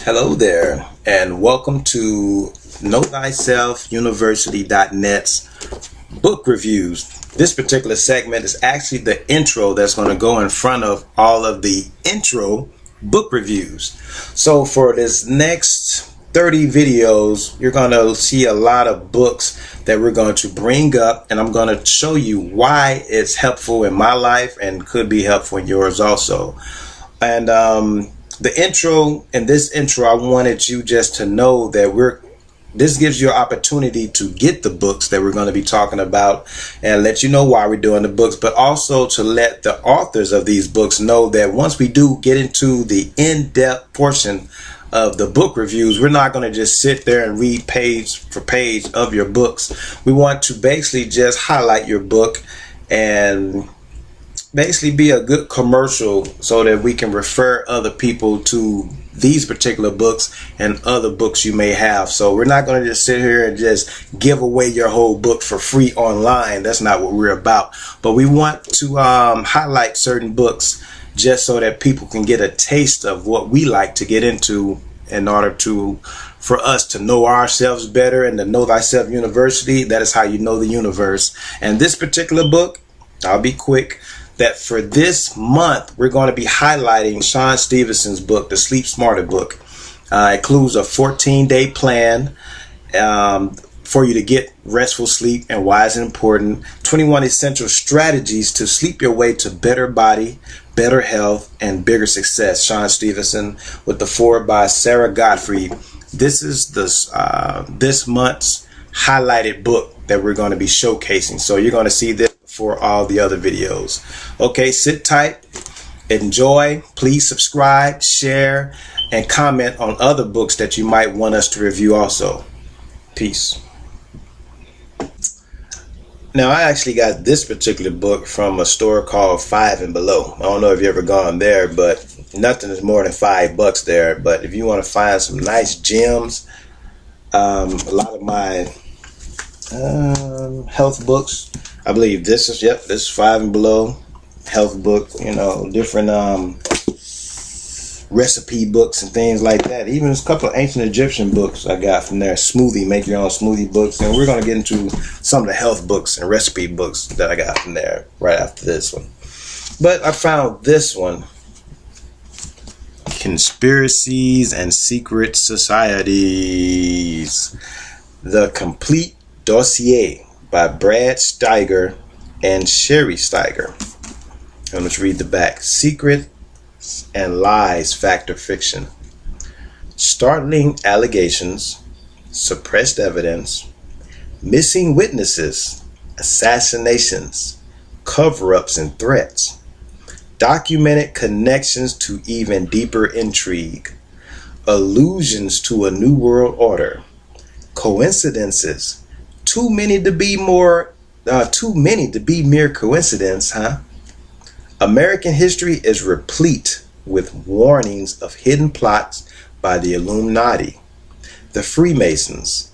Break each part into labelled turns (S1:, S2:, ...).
S1: Hello there, and welcome to KnowThyselfUniversity.net's book reviews. This particular segment is actually the intro that's going to go in front of all of the intro book reviews. So for this next 30 videos, you're going to see a lot of books that we're going to bring up, and I'm going to show you why it's helpful in my life and could be helpful in yours also. And in this intro, I wanted you just to know that this gives you an opportunity to get the books that we're going to be talking about and let you know why we're doing the books, but also to let the authors of these books know that once we do get into the in-depth portion of the book reviews, we're not going to just sit there and read page for page of your books. We want to basically just highlight your book and basically be a good commercial so that we can refer other people to these particular books and other books you may have. So we're not going to just sit here and just give away your whole book for free online. That's not what we're about. But we want to highlight certain books just so that people can get a taste of what we like to get into in order for us to know ourselves better. And the Know Thyself University, that is how you know the universe. And this particular book, I'll be quick, that for this month, we're going to be highlighting Shawn Stevenson's book, the Sleep Smarter book. It includes a 14-day plan for you to get restful sleep and why it's important. 21 essential strategies to sleep your way to better body, better health, and bigger success. Shawn Stevenson with the foreword by Sarah Gottfried. This is this month's highlighted book that we're going to be showcasing. So you're going to see this for all the other videos. Okay, sit tight, enjoy, please subscribe, share, and comment on other books that you might want us to review also. Peace. Now, I actually got this particular book from a store called Five and Below. I don't know if you've ever gone there, but nothing is more than $5 there. But if you want to find some nice gems, a lot of my health books, I believe this is Five and Below health book, different recipe books and things like that. Even a couple of ancient Egyptian books I got from there, make your own smoothie books. And we're going to get into some of the health books and recipe books that I got from there right after this one. But I found this one, Conspiracies and Secret Societies, The Complete Dossier by Brad Steiger and Sherry Steiger. And let's read the back. Secret and lies, fact or fiction. Startling allegations, suppressed evidence, missing witnesses, assassinations, cover-ups and threats, documented connections to even deeper intrigue, allusions to a new world order, coincidences, too many to be mere coincidence, huh? American history is replete with warnings of hidden plots by the Illuminati, the Freemasons,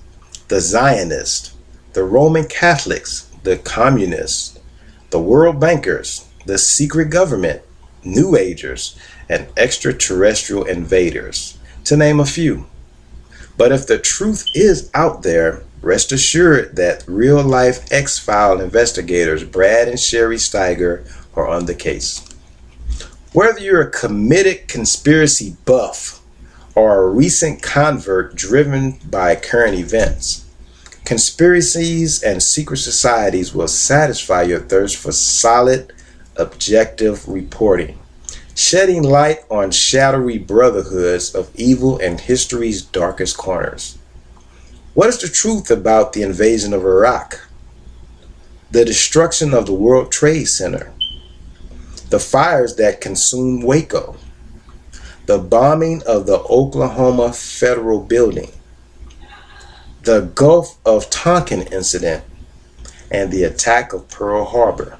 S1: the Zionists, the Roman Catholics, the Communists, the World Bankers, the secret government, New Agers, and extraterrestrial invaders, to name a few. But if the truth is out there, rest assured that real-life X-File investigators Brad and Sherry Steiger are on the case. Whether you're a committed conspiracy buff or a recent convert driven by current events, Conspiracies and Secret Societies will satisfy your thirst for solid, objective reporting, shedding light on shadowy brotherhoods of evil and history's darkest corners. What is the truth about the invasion of Iraq, the destruction of the World Trade Center, the fires that consumed Waco, the bombing of the Oklahoma Federal Building, the Gulf of Tonkin incident, and the attack of Pearl Harbor?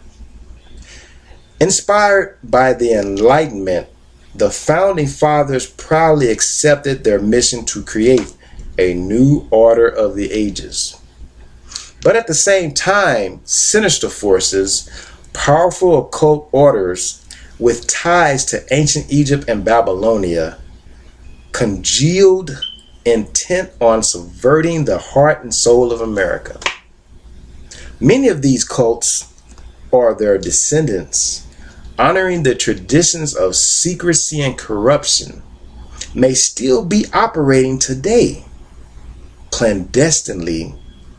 S1: Inspired by the Enlightenment, the Founding Fathers proudly accepted their mission to create a new order of the ages. But at the same time, sinister forces, powerful occult orders with ties to ancient Egypt and Babylonia congealed intent on subverting the heart and soul of America. Many of these cults or their descendants, honoring the traditions of secrecy and corruption, may still be operating today, clandestinely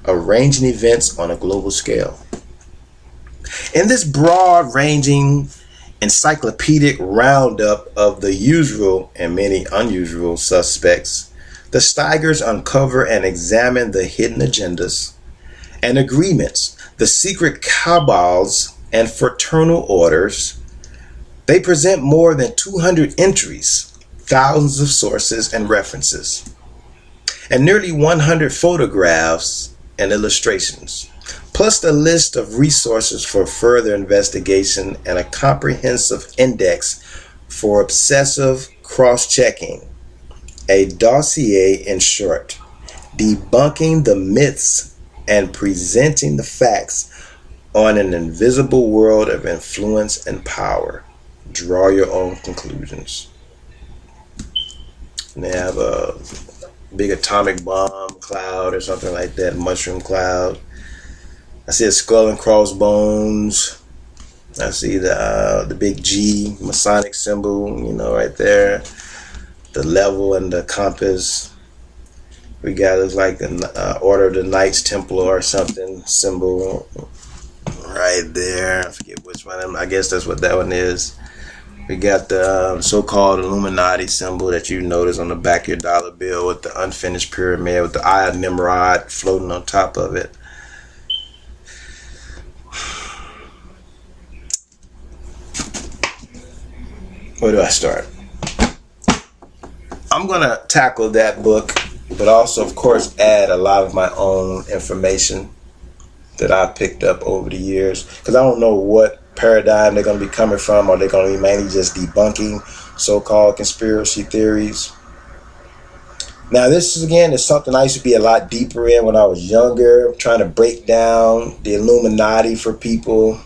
S1: arranging events on a global scale. In this broad-ranging encyclopedic roundup of the usual and many unusual suspects, the Steigers uncover and examine the hidden agendas and agreements, the secret cabals and fraternal orders. They present more than 200 entries, thousands of sources and references, and nearly 100 photographs and illustrations, plus the list of resources for further investigation and a comprehensive index for obsessive cross-checking. A dossier, in short, debunking the myths and presenting the facts on an invisible world of influence and power. Draw your own conclusions. And they have a big atomic bomb cloud or something like that, mushroom cloud. I see a skull and crossbones. I see the big G, Masonic symbol, right there. The level and the compass. We got it like the Order of the Knights Templar or something symbol right there. I forget which one. I guess that's what that one is. We got the so-called Illuminati symbol that you notice on the back of your dollar bill with the unfinished pyramid with the Eye of Nimrod floating on top of it. Where do I start? I'm going to tackle that book, but also, of course, add a lot of my own information that I picked up over the years, because I don't know what paradigm they're going to be coming from. Are they going to be mainly just debunking so-called conspiracy theories? Now, this is something I used to be a lot deeper in when I was younger, trying to break down the Illuminati for people.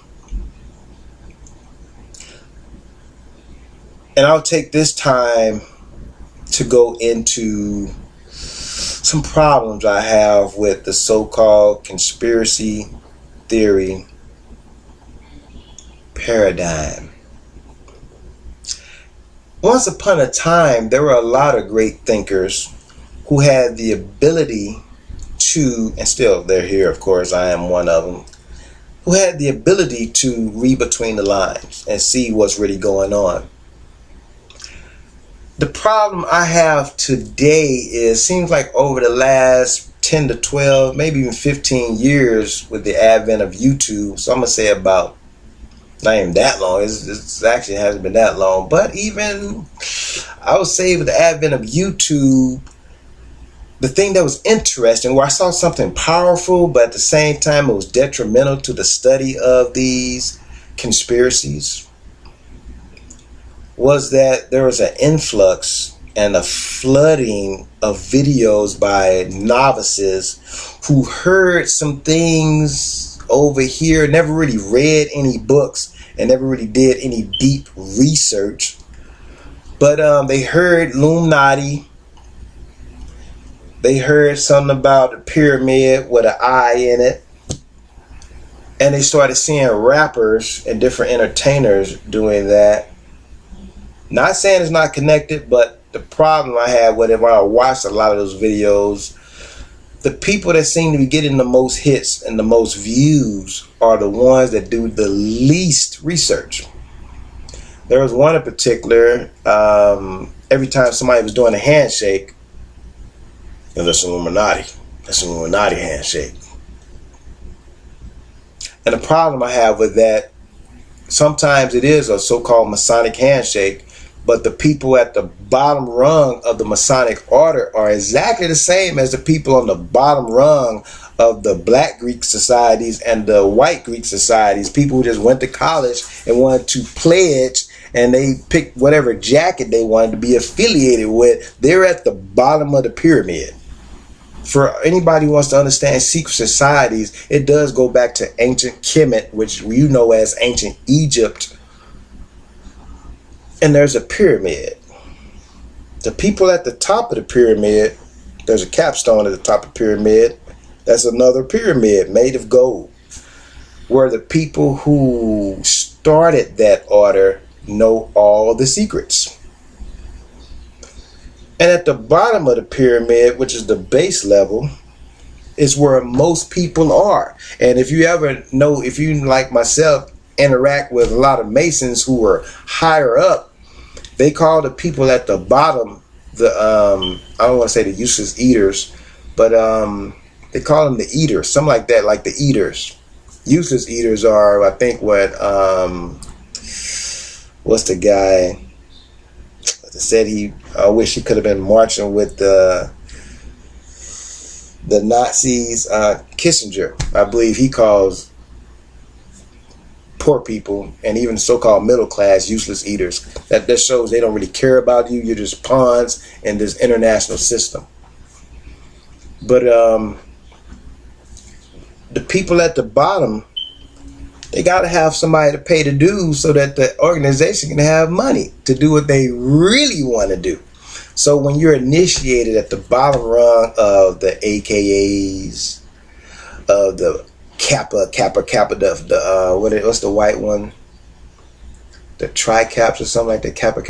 S1: And I'll take this time to go into some problems I have with the so-called conspiracy theory paradigm. Once upon a time, there were a lot of great thinkers who had the ability to, and still they're here, of course, I am one of them, who had the ability to read between the lines and see what's really going on. The problem I have today is, seems like over the last 10 to 12, maybe even 15 years with the advent of YouTube, so I'm going to say about, not even that long, it's actually hasn't been that long, but even, I would say with the advent of YouTube, the thing that was interesting, where I saw something powerful, but at the same time it was detrimental to the study of these conspiracies, was that there was an influx and a flooding of videos by novices who heard some things over here, never really read any books and never really did any deep research, but they heard Illuminati, they heard something about the pyramid with an eye in it, and they started seeing rappers and different entertainers doing that. Not saying it's not connected, but the problem I had with it when I watched a lot of those videos, the people that seem to be getting the most hits and the most views are the ones that do the least research. There was one in particular, every time somebody was doing a handshake, that's Illuminati. That's an Illuminati handshake. And the problem I have with that, sometimes it is a so-called Masonic handshake, but the people at the bottom rung of the Masonic order are exactly the same as the people on the bottom rung of the black Greek societies and the white Greek societies. People who just went to college and wanted to pledge, and they picked whatever jacket they wanted to be affiliated with. They're at the bottom of the pyramid. For anybody who wants to understand secret societies, it does go back to ancient Kemet, which you know as ancient Egypt. And there's a pyramid. The people at the top of the pyramid, there's a capstone at the top of the pyramid. That's another pyramid made of gold, where the people who started that order know all the secrets. And at the bottom of the pyramid, which is the base level, is where most people are. And if you ever know, if you, like myself, interact with a lot of Masons who are higher up, they call the people at the bottom the I don't want to say the useless eaters, but they call them the eaters, something like that, like the eaters. Useless eaters are, I think, what's the guy that said I wish he could have been marching with the Nazis, Kissinger. I believe he calls poor people and even so-called middle class useless eaters. That shows they don't really care about you. You're just pawns in this international system. But the people at the bottom, they got to have somebody to pay the dues so that the organization can have money to do what they really want to do. So when you're initiated at the bottom rung of the AKAs, of the Kappa, what's the white one? The tri-caps or something like that. Kappa,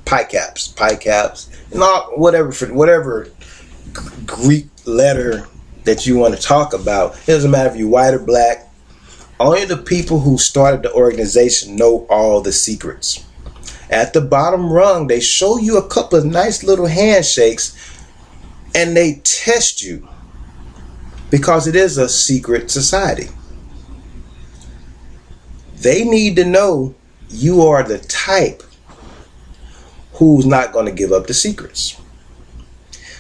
S1: pi caps, and all whatever Greek letter that you want to talk about. It doesn't matter if you're white or black. Only the people who started the organization know all the secrets. At the bottom rung, they show you a couple of nice little handshakes and they test you because it is a secret society. They need to know you are the type who's not going to give up the secrets.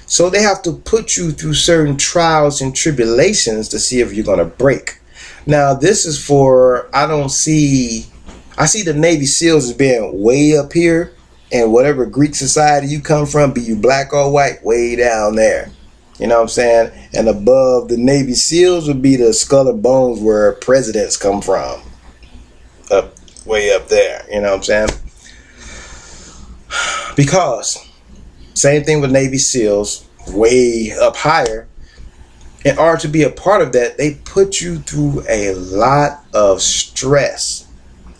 S1: So they have to put you through certain trials and tribulations to see if you're going to break. Now, this is for, I see the Navy SEALs as being way up here, and whatever Greek society you come from, be you black or white, way down there. You know what I'm saying? And above the Navy SEALs would be the skull and bones where presidents come from. Way up there. You know what I'm saying? Because, same thing with Navy SEALs, way up higher. In order to be a part of that, they put you through a lot of stress.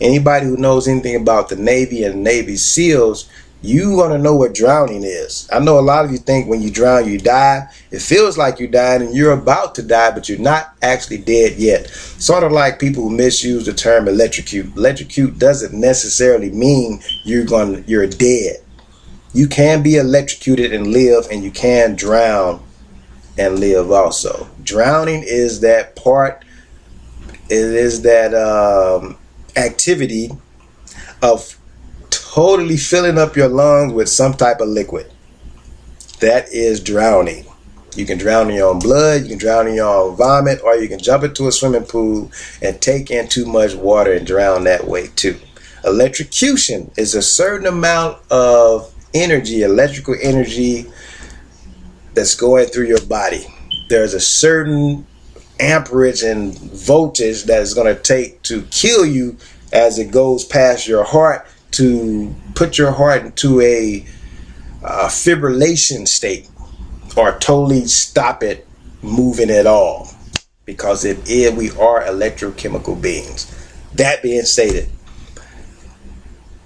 S1: Anybody who knows anything about the Navy and Navy SEALs, you want to know what drowning is. I know a lot of you think when you drown, you die. It feels like you're dying and you're about to die, but you're not actually dead yet. Sort of like people who misuse the term electrocute. Electrocute doesn't necessarily mean you're dead. You can be electrocuted and live, and you can drown and live also. Drowning is that part. It is that activity of totally filling up your lungs with some type of liquid. That is drowning. You can drown in your own blood, you can drown in your own vomit, or you can jump into a swimming pool and take in too much water and drown that way too. Electrocution is a certain amount of energy, electrical energy, that's going through your body. There's a certain amperage and voltage that is going to take to kill you as it goes past your heart, to put your heart into a fibrillation state, or totally stop it moving at all, because we are electrochemical beings. That being stated,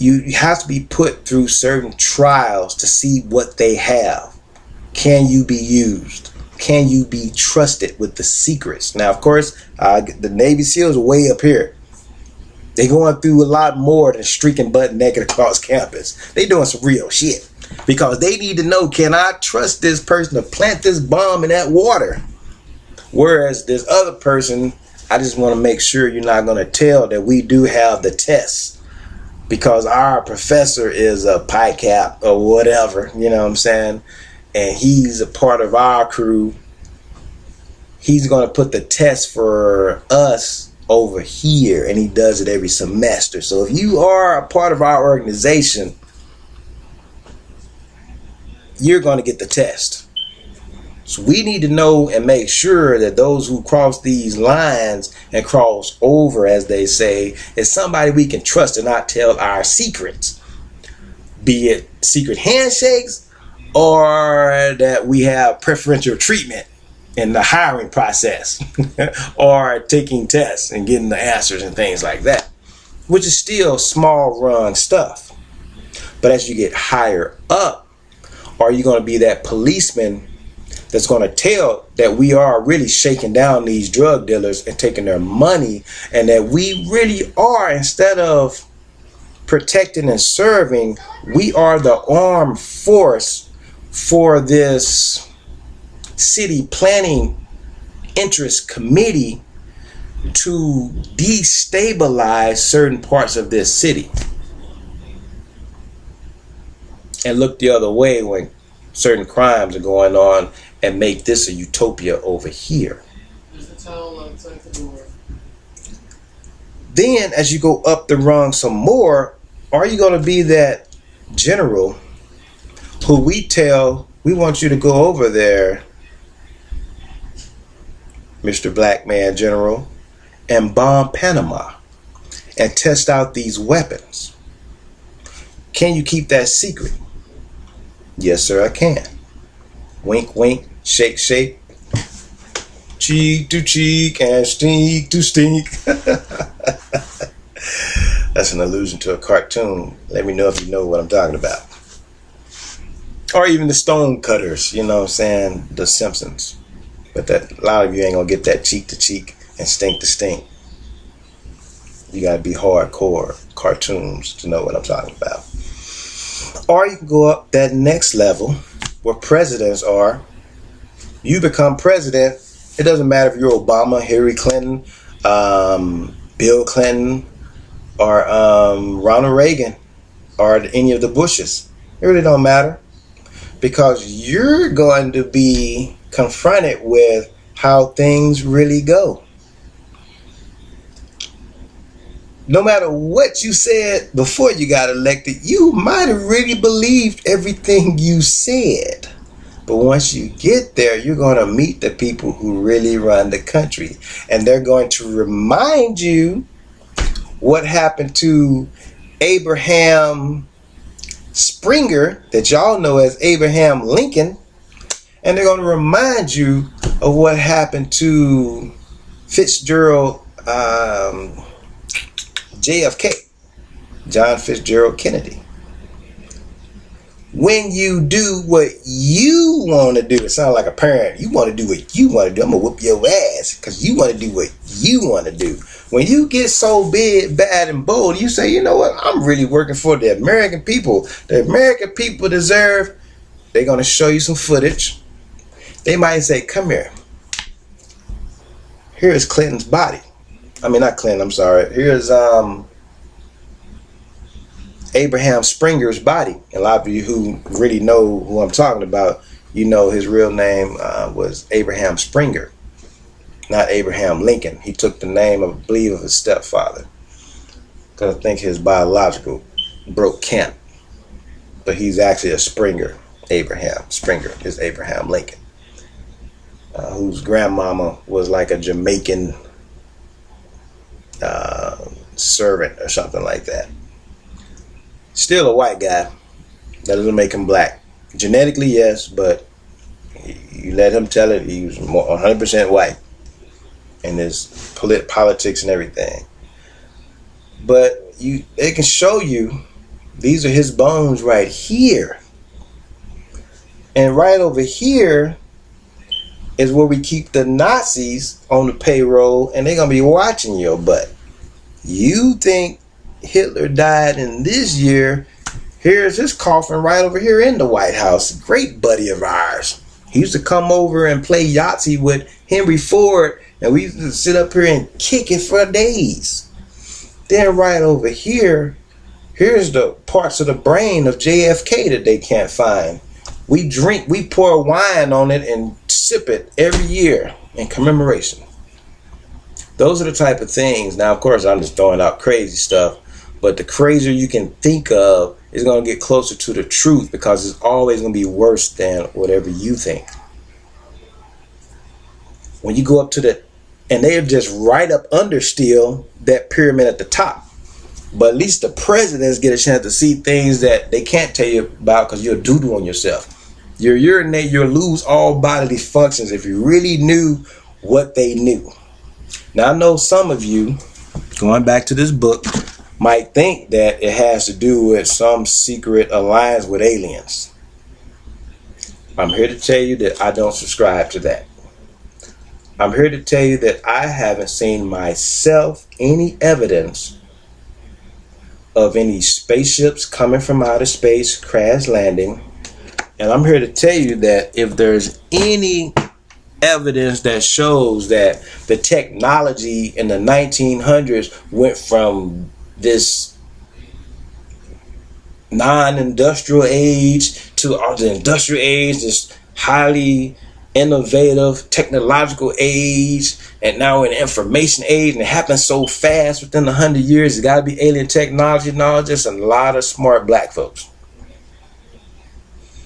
S1: you have to be put through certain trials to see what they have. Can you be used? Can you be trusted with the secrets? Now, of course, the Navy SEALs are way up here. They're going through a lot more than streaking butt naked across campus. They're doing some real shit because they need to know, can I trust this person to plant this bomb in that water? Whereas this other person, I just want to make sure you're not going to tell that we do have the tests because our professor is a pi cap or whatever, you know what I'm saying? And he's a part of our crew. He's going to put the test for us over here, and he does it every semester. So if you are a part of our organization, you're going to get the test. So we need to know and make sure that those who cross these lines and cross over, as they say, is somebody we can trust and not tell our secrets. be it secret handshakes or that we have preferential treatment in the hiring process or taking tests and getting the answers and things like that, which is still small run stuff. But as you get higher up, are you going to be that policeman that's going to tell that we are really shaking down these drug dealers and taking their money, and that we really are, instead of protecting and serving, we are the armed force for this city planning interest committee to destabilize certain parts of this city and look the other way when certain crimes are going on and make this a utopia over here. Then as you go up the rung some more, are you going to be that general who we tell, we want you to go over there, Mr. Black Man General, and bomb Panama and test out these weapons? Can you keep that secret? Yes, sir, I can. Wink, wink, shake, shake, cheek to cheek and stink to stink. That's an allusion to a cartoon. Let me know if you know what I'm talking about. Or even the Stone Cutters, you know what I'm saying? The Simpsons. But that, a lot of you ain't gonna get that cheek to cheek and stink to stink. You gotta be hardcore cartoons to know what I'm talking about. Or you can go up that next level where presidents are. You become president. It doesn't matter if you're Obama, Hillary Clinton, Bill Clinton, or Ronald Reagan, or any of the Bushes. It really don't matter, because you're going to be confronted with how things really go. No matter what you said before you got elected, you might have really believed everything you said. But once you get there, you're going to meet the people who really run the country. And they're going to remind you what happened to Abraham Springer, that y'all know as Abraham Lincoln. And they're going to remind you of what happened to Fitzgerald JFK, John Fitzgerald Kennedy. When you do what you want to do, it sounds like a parent. You want to do what you want to do. I'm going to whoop your ass because you want to do what you want to do. When you get so big, bad, and bold, you say, you know what? I'm really working for the American people. The American people deserve. They're going to show you some footage. They might say, come here. Here is Clinton's body. I mean, not Clinton, I'm sorry. Here's Abraham Springer's body. And a lot of you who really know who I'm talking about, you know his real name was Abraham Springer, not Abraham Lincoln. He took the name, I believe, of his stepfather, because I think his biological broke Kent. But he's actually a Springer. Abraham Springer is Abraham Lincoln, whose grandmama was like a Jamaican servant or something like that. Still a white guy. That doesn't make him black. Genetically, yes, but you let him tell it, he was 100% white in his politics and everything. But they can show you, these are his bones right here. And right over here is where we keep the Nazis on the payroll, and they're going to be watching your butt. You think Hitler died in this year? Here's his coffin right over here in the White House. Great buddy of ours. He used to come over and play Yahtzee with Henry Ford, and we used to sit up here and kick it for days. Then right over here, here's the parts of the brain of JFK that they can't find. We pour wine on it and sip it every year in commemoration. Those are the type of things. Now, of course, I'm just throwing out crazy stuff, but the crazier you can think of is going to get closer to the truth, because it's always going to be worse than whatever you think. When you go up to and they're just right up under still that pyramid at the top. But at least the presidents get a chance to see things that they can't tell you about because you'll doodle on yourself. You'll urinate, you'll lose all bodily functions if you really knew what they knew. Now, I know some of you, going back to this book, might think that it has to do with some secret alliance with aliens. I'm here to tell you that I don't subscribe to that. I'm here to tell you that I haven't seen myself any evidence of any spaceships coming from outer space, crash landing. And I'm here to tell you that if there's any evidence that shows that the technology in the 1900s went from this non-industrial age to the industrial age, this highly innovative technological age, and now in the information age, and it happens so fast within 100 years, it's got to be alien technology and all. Just a lot of smart black folks.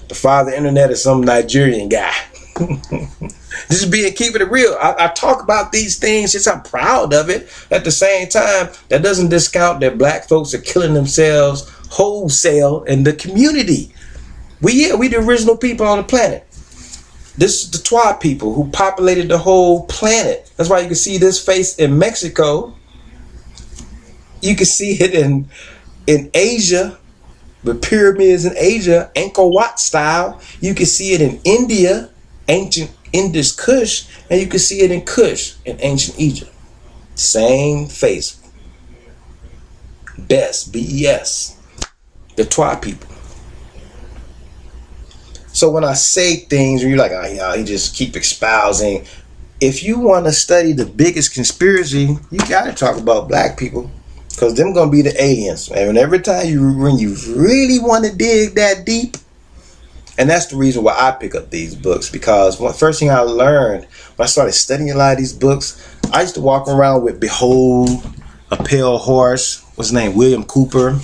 S1: The father of the internet is some Nigerian guy. Just keeping it real. I talk about these things just I'm proud of it. At the same time, that doesn't discount that black folks are killing themselves wholesale in the community. We the original people on the planet. This is the Twa people who populated the whole planet. That's why you can see this face in Mexico. You can see it in Asia, with pyramids in Asia, Angkor Wat style. You can see it in India, ancient Indus Kush, and you can see it in Kush in ancient Egypt. Same face. Best, B-E-S. The Twa people. So when I say things, you're like, oh, yeah, he just keep espousing. If you want to study the biggest conspiracy, you got to talk about black people, because them going to be the aliens. And every time when you really want to dig that deep, and that's the reason why I pick up these books, because first thing I learned when I started studying a lot of these books, I used to walk around with Behold, A Pale Horse, what's his name, William Cooper.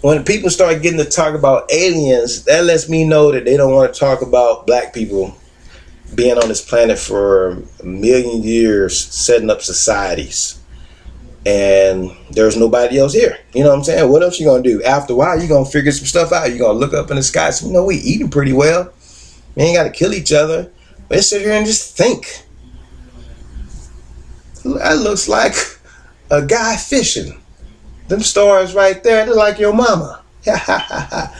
S1: When people start getting to talk about aliens, that lets me know that they don't want to talk about black people being on this planet for a million years, setting up societies. And there's nobody else here. You know what I'm saying? What else you going to do? After a while, you're going to figure some stuff out. You're going to look up in the sky and say, we eating pretty well. We ain't got to kill each other. Let's sit here and just think. That looks like a guy fishing. Them stars right there, they're like your mama. That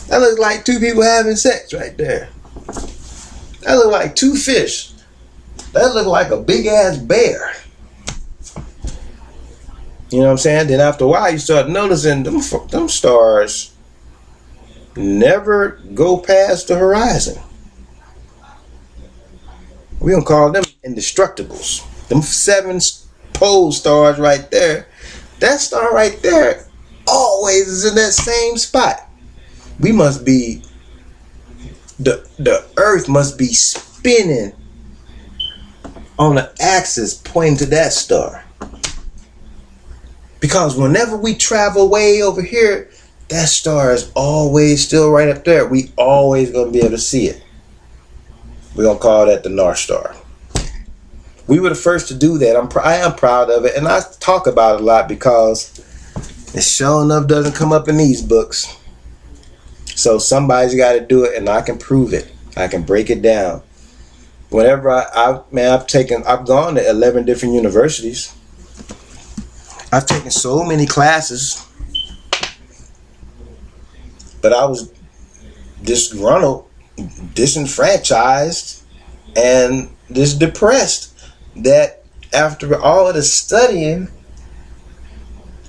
S1: looks like two people having sex right there. That look like two fish. That look like a big ass bear. You know what I'm saying? Then after a while, you start noticing them stars never go past the horizon. We're going to call them indestructibles. Them 7 pole stars right there. That star right there always is in that same spot. We must be, the earth must be spinning on the axis pointing to that star. Because whenever we travel way over here, that star is always still right up there. We always going to be able to see it. We're going to call that the North Star. We were the first to do that. I am proud of it. And I talk about it a lot because it sure enough doesn't come up in these books. So somebody's got to do it, and I can prove it. I can break it down. Whenever I've gone to 11 different universities. I've taken so many classes, but I was disgruntled, disenfranchised, and just depressed that after all of the studying,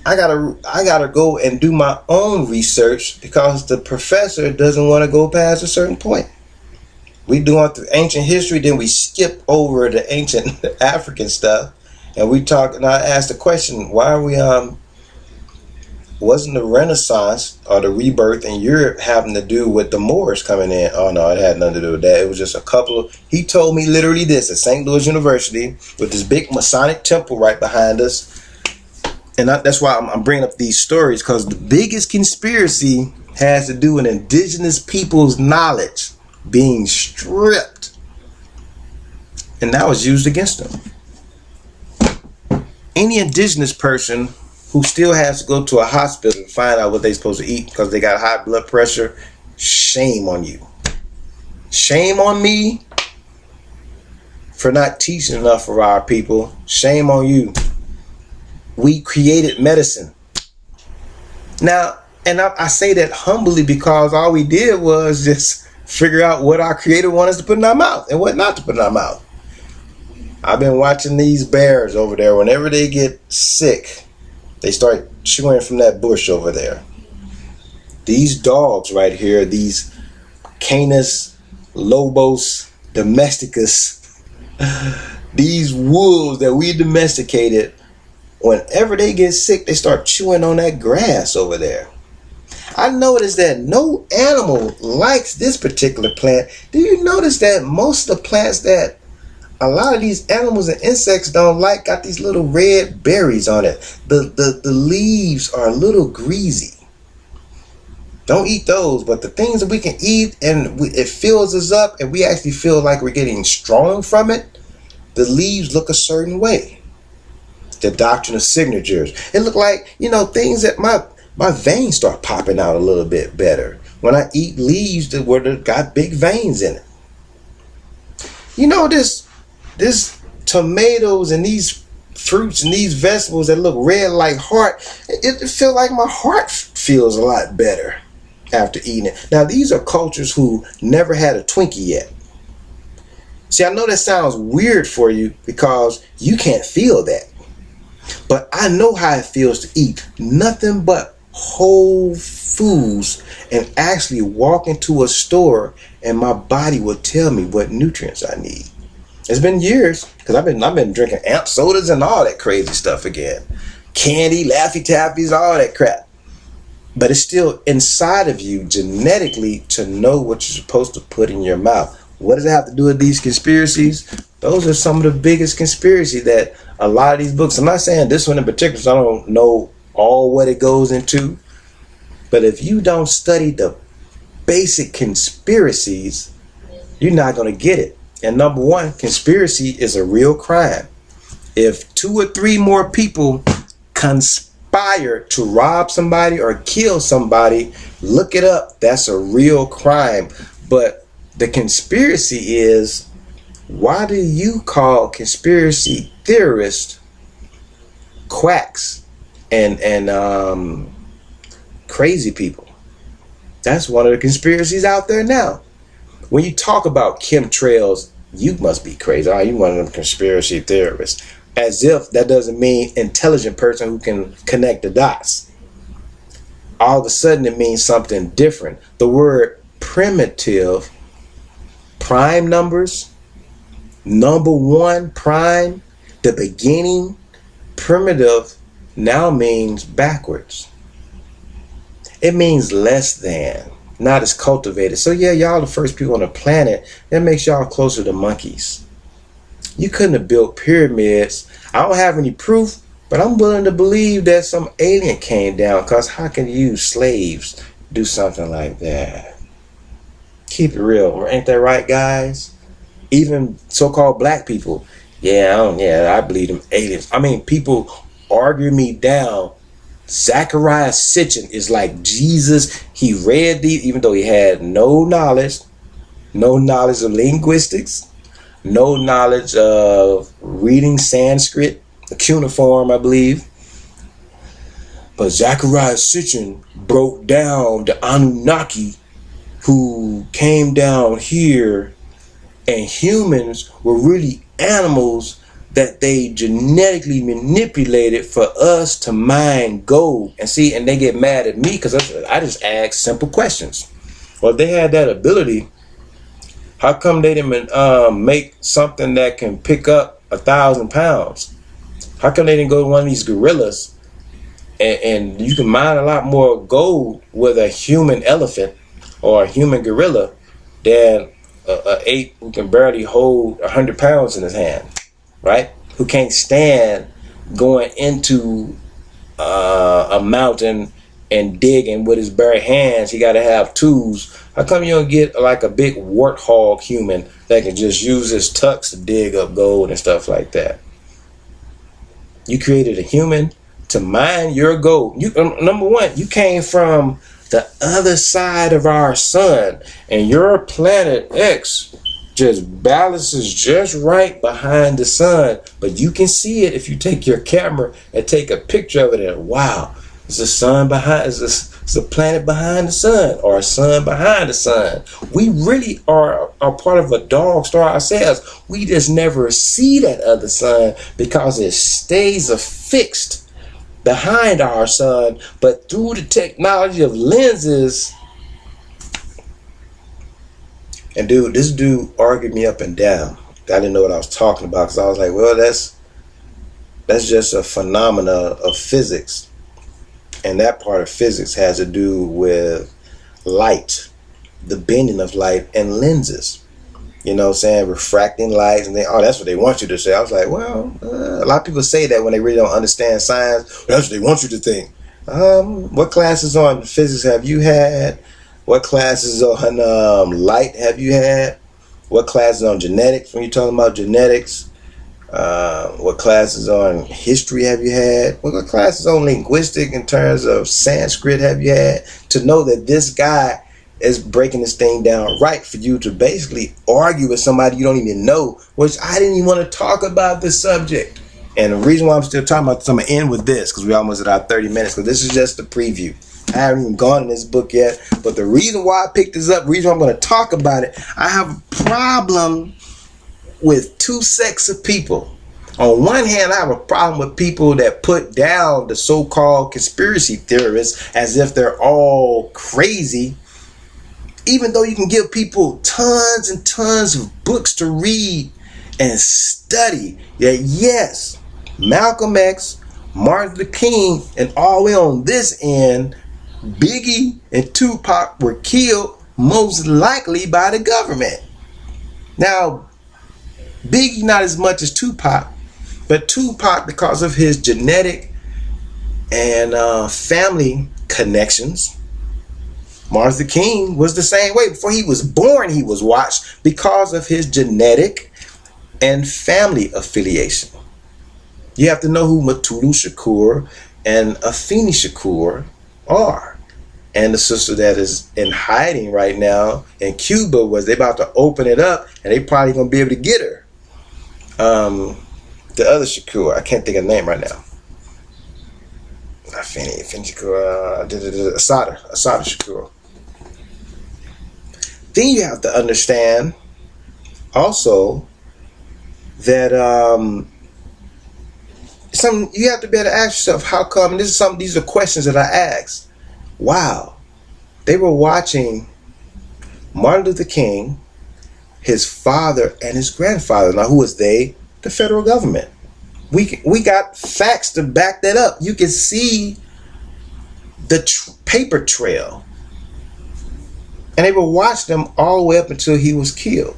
S1: I gotta go and do my own research because the professor doesn't want to go past a certain point. We doing through ancient history, then we skip over the ancient African stuff. And we talk, and I asked the question, why are we, wasn't the Renaissance or the rebirth in Europe having to do with the Moors coming in? Oh no, it had nothing to do with that. It was just a couple of, he told me literally this at St. Louis University with this big Masonic temple right behind us. And that's why I'm bringing up these stories, because the biggest conspiracy has to do with indigenous people's knowledge being stripped. And that was used against them. Any indigenous person who still has to go to a hospital to find out what they're supposed to eat because they got high blood pressure, shame on you. Shame on me for not teaching enough for our people. Shame on you. We created medicine. Now, and I say that humbly because all we did was just figure out what our creator wanted us to put in our mouth and what not to put in our mouth. I've been watching these bears over there. Whenever they get sick, they start chewing from that bush over there. These dogs right here, these Canis lobos domesticus, these wolves that we domesticated, whenever they get sick, they start chewing on that grass over there. I noticed that no animal likes this particular plant. Do you notice that most of the plants that a lot of these animals and insects don't like got these little red berries on it? The leaves are a little greasy. Don't eat those, but the things that we can eat and it fills us up and we actually feel like we're getting strong from it, the leaves look a certain way. The doctrine of signatures. It looked like, things that my veins start popping out a little bit better when I eat leaves that got big veins in it. This tomatoes and these fruits and these vegetables that look red like heart, it feels like my heart feels a lot better after eating it. Now, these are cultures who never had a Twinkie yet. See, I know that sounds weird for you because you can't feel that. But I know how it feels to eat nothing but whole foods and actually walk into a store and my body will tell me what nutrients I need. It's been years because I've been drinking amp sodas and all that crazy stuff again. Candy, Laffy Taffies, all that crap. But it's still inside of you genetically to know what you're supposed to put in your mouth. What does it have to do with these conspiracies? Those are some of the biggest conspiracies that a lot of these books, I'm not saying this one in particular, so I don't know all what it goes into. But if you don't study the basic conspiracies, you're not going to get it. And number one, conspiracy is a real crime. If 2 or 3 more people conspire to rob somebody or kill somebody, look it up. That's a real crime. But the conspiracy is, why do you call conspiracy theorists quacks and crazy people? That's one of the conspiracies out there now. When you talk about chemtrails, you must be crazy. Oh, you one of them conspiracy theorists. As if that doesn't mean intelligent person who can connect the dots. All of a sudden it means something different. The word primitive, prime numbers, number 1 prime, the beginning, primitive now means backwards. It means less than, not as cultivated. So yeah, y'all the first people on the planet. That makes y'all closer to monkeys. You couldn't have built pyramids. I don't have any proof, but I'm willing to believe that some alien came down, because how can you slaves do something like that? Keep it real. Ain't that right, guys? Even so-called black people. I believe them aliens. I mean, people argue me down. Zechariah Sitchin is like Jesus. He read these, even though he had no knowledge of linguistics, no knowledge of reading Sanskrit, the cuneiform, I believe. But Zechariah Sitchin broke down the Anunnaki who came down here, and humans were really animals that they genetically manipulated for us to mine gold. And they get mad at me because I just ask simple questions. Well, if they had that ability, how come they didn't make something that can pick up 1,000 pounds? How come they didn't go to one of these gorillas and you can mine a lot more gold with a human elephant or a human gorilla than an ape who can barely hold 100 pounds in his hand, right? Who can't stand going into a mountain and digging with his bare hands. He got to have tools. How come you don't get like a big warthog human that can just use his tucks to dig up gold and stuff like that? You created a human to mine your gold. You number one, you came from the other side of our sun, and your planet X just balances just right behind the sun. But you can see it if you take your camera and take a picture of it, and wow, it's the sun behind, it's a planet behind the sun, or a sun behind the sun. We really are part of a dog star ourselves. We just never see that other sun because it stays affixed behind our sun. But through the technology of lenses, and dude, this dude argued me up and down. I didn't know what I was talking about, because I was like, well, that's just a phenomena of physics. And that part of physics has to do with light, the bending of light, and lenses. You know what I'm saying? Refracting lights, and that's what they want you to say. I was like, well, a lot of people say that when they really don't understand science. That's what they want you to think. What classes on physics have you had? What classes on light have you had? What classes on genetics, when you're talking about genetics? What classes on history have you had? What classes on linguistic in terms of Sanskrit have you had? To know that this guy is breaking this thing down right for you to basically argue with somebody you don't even know, which I didn't even want to talk about this subject. And the reason why I'm still talking about this, I'm going to end with this, because we're almost at our 30 minutes, because this is just a preview. I haven't even gone in this book yet, but the reason why I picked this up, the reason why I'm going to talk about it, I have a problem with two sects of people. On one hand, I have a problem with people that put down the so-called conspiracy theorists as if they're all crazy, even though you can give people tons and tons of books to read and study. That yes, Malcolm X, Martin Luther King, and all the way on this end, Biggie and Tupac were killed most likely by the government. Now, Biggie not as much as Tupac, but Tupac, because of his genetic and family connections. Martin Luther King was the same way. Before he was born, he was watched because of his genetic and family affiliation. You have to know who Mutulu Shakur and Afeni Shakur are. And the sister that is in hiding right now in Cuba, was they about to open it up, and they probably gonna be able to get her. The other Shakur, I can't think of the name right now. Afeni Shakur, Asada Shakur. Then you have to understand also that you have to be able to ask yourself, how come, and these are questions that I ask. Wow, they were watching Martin Luther King, his father, and his grandfather. Now, who was they? The federal government. We got facts to back that up. You can see the paper trail. And they would watch them all the way up until he was killed,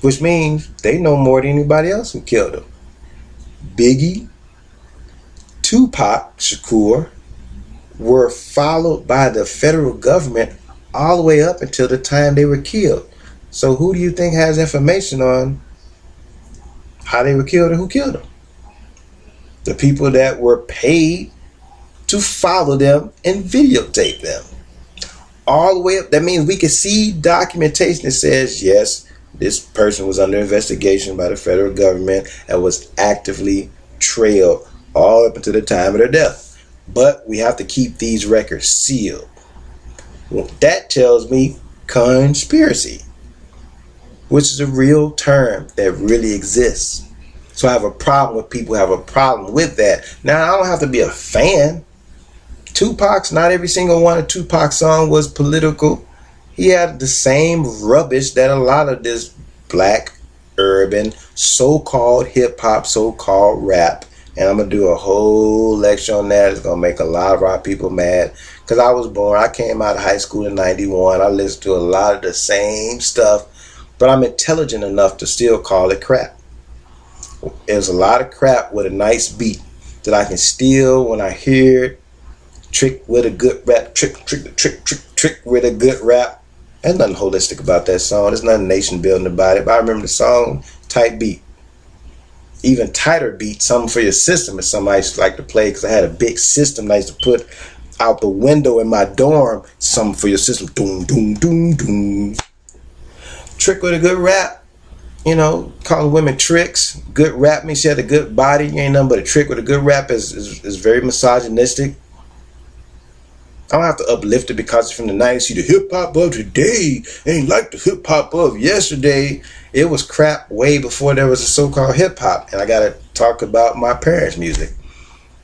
S1: which means they know more than anybody else who killed him. Biggie, Tupac Shakur were followed by the federal government all the way up until the time they were killed. So who do you think has information on how they were killed and who killed them? The people that were paid to follow them and videotape them. All the way up. That means we can see documentation that says, yes, this person was under investigation by the federal government and was actively trailed all up until the time of their death. But we have to keep these records sealed. Well, that tells me conspiracy, which is a real term that really exists. So I have a problem with people who have a problem with that. Now, I don't have to be a fan. Tupac's, not every single one of Tupac's song was political. He had the same rubbish that a lot of this black, urban, so-called hip-hop, so-called rap. And I'm going to do a whole lecture on that. It's going to make a lot of our people mad. Because I came out of high school in 91. I listened to a lot of the same stuff. But I'm intelligent enough to still call it crap. There's a lot of crap with a nice beat that I can still, when I hear it, trick with a good rap, trick with a good rap. There's nothing holistic about that song. There's nothing nation building about it. But I remember the song, tight beat. even tighter beats, something for your system is something I used to like to play, because I had a big system I used to put out the window in my dorm. Something for your system. Doom, doom, doom, doom. Trick with a good rap. You know, calling women tricks. Good rap means she had a good body. You ain't nothing but a trick. With a good rap is very misogynistic. I don't have to uplift it because it's from the 90s. See, the hip hop of today ain't like the hip hop of yesterday. It was crap way before there was a so-called hip hop. And I got to talk about my parents' music.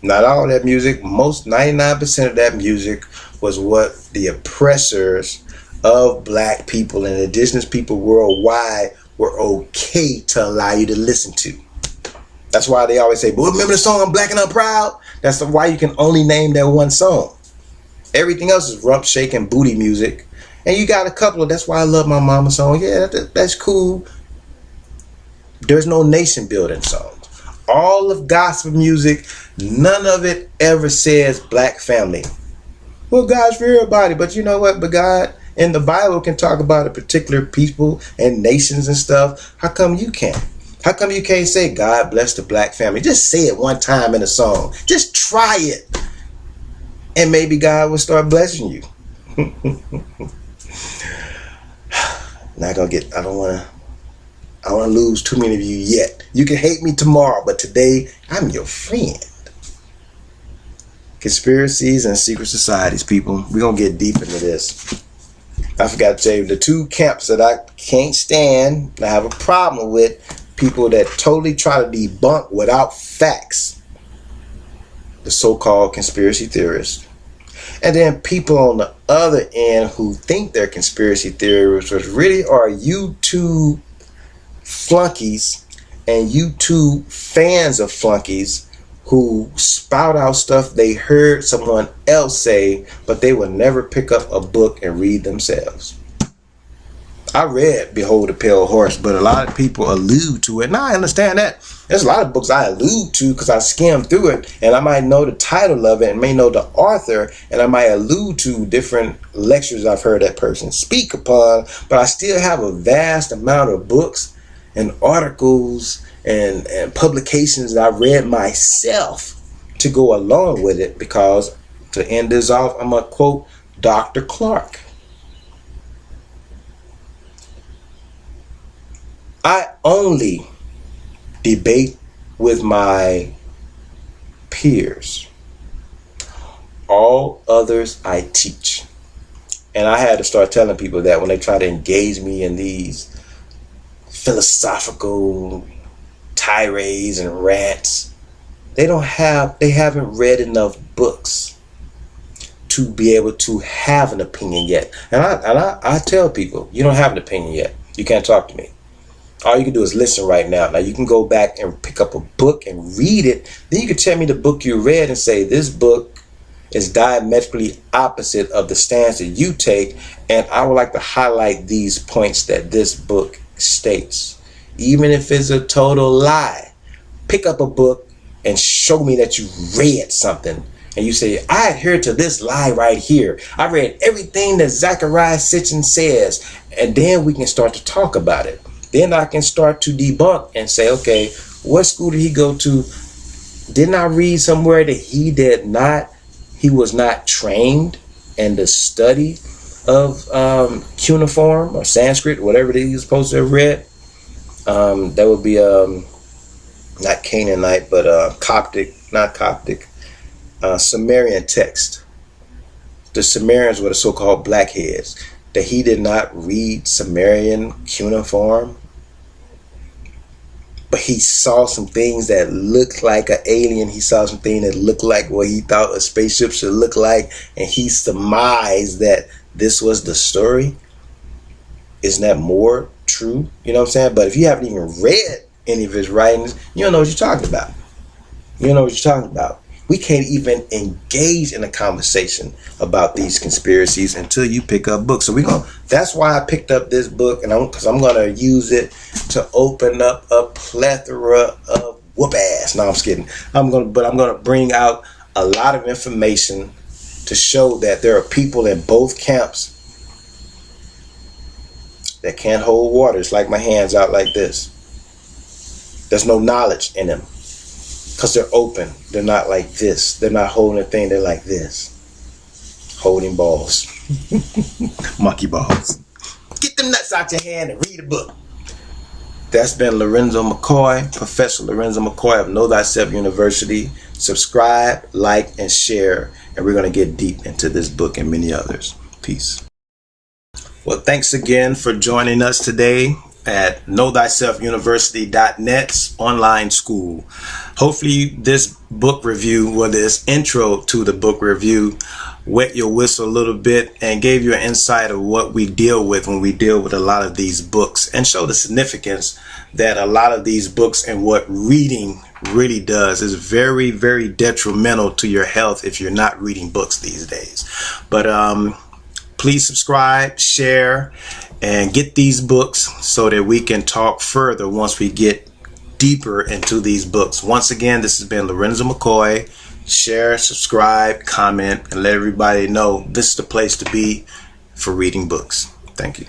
S1: Not all that music, most 99% of that music was what the oppressors of black people and indigenous people worldwide were okay to allow you to listen to. That's why they always say, but remember the song Black and I'm Proud? That's why you can only name that one song. Everything else is rump shaking booty music. And you got a couple of, that's why I love my mama song. Yeah, that's cool. There's no nation building songs. All of gospel music, none of it ever says black family. Well, God's for everybody, but you know what? But God in the Bible can talk about a particular people and nations and stuff. How come you can't? How come you can't say God bless the black family? Just say it one time in a song. Just try it. And maybe God will start blessing you. Not gonna get, I don't want to lose too many of you yet. You can hate me tomorrow, but today I'm your friend. Conspiracies and secret societies, people. We're going to get deep into this. I forgot to tell you, the two camps that I can't stand, I have a problem with, people that totally try to debunk without facts. The so-called conspiracy theorists. And then people on the other end who think they're conspiracy theorists, which really are YouTube flunkies and YouTube fans of flunkies who spout out stuff they heard someone else say, but they will never pick up a book and read themselves. I read Behold the Pale Horse, but a lot of people allude to it. Now I understand that. There's a lot of books I allude to because I skim through it, and I might know the title of it and may know the author, and I might allude to different lectures I've heard that person speak upon, but I still have a vast amount of books and articles and publications that I read myself to go along with it, because to end this off, I'm going to quote Dr. Clark. I only debate with my peers. All others I teach. And I had to start telling people that when they try to engage me in these philosophical tirades and rants, they haven't read enough books to be able to have an opinion yet. And I tell people, you don't have an opinion yet. You can't talk to me. All you can do is listen right now. Now you can go back and pick up a book and read it. Then you can tell me the book you read and say, this book is diametrically opposite of the stance that you take, and I would like to highlight these points that this book states. Even if it's a total lie, pick up a book and show me that you read something. And you say, I adhere to this lie right here. I read everything that Zachariah Sitchin says. And then we can start to talk about it. Then I can start to debunk and say, okay, what school did he go to? Didn't I read somewhere that he was not trained in the study of cuneiform or Sanskrit, whatever it is he's supposed to have read? That would be not Canaanite, but Sumerian text. The Sumerians were the so-called blackheads. That he did not read Sumerian cuneiform, but he saw some things that looked like an alien. He saw some things that looked like what he thought a spaceship should look like, and he surmised that this was the story. Isn't that more true? You know what I'm saying? But if you haven't even read any of his writings, you don't know what you're talking about. You don't know what you're talking about. We can't even engage in a conversation about these conspiracies until you pick up books. So that's why I picked up this book, and because I'm going to use it to open up a plethora of whoop ass. No, I'm just kidding. I'm going to bring out a lot of information to show that there are people in both camps that can't hold water. It's like my hands out like this. There's no knowledge in them because they're open. They're not like this. They're not holding a thing. They're like this, holding balls, monkey balls. Get them nuts out your hand and read a book. That's been Lorenzo McCoy, Professor Lorenzo McCoy of Know Thyself University. Subscribe, like, and share. And we're going to get deep into this book and many others. Peace. Well, thanks again for joining us today at KnowThyselfUniversity.net's online school. Hopefully this book review, or this intro to the book review, wet your whistle a little bit and gave you an insight of what we deal with when we deal with a lot of these books, and show the significance that a lot of these books and what reading really does is very, very detrimental to your health if you're not reading books these days. But please subscribe, share, and get these books so that we can talk further once we get deeper into these books. Once again, this has been Lorenzo McCoy. Share, subscribe, comment, and let everybody know this is the place to be for reading books. Thank you.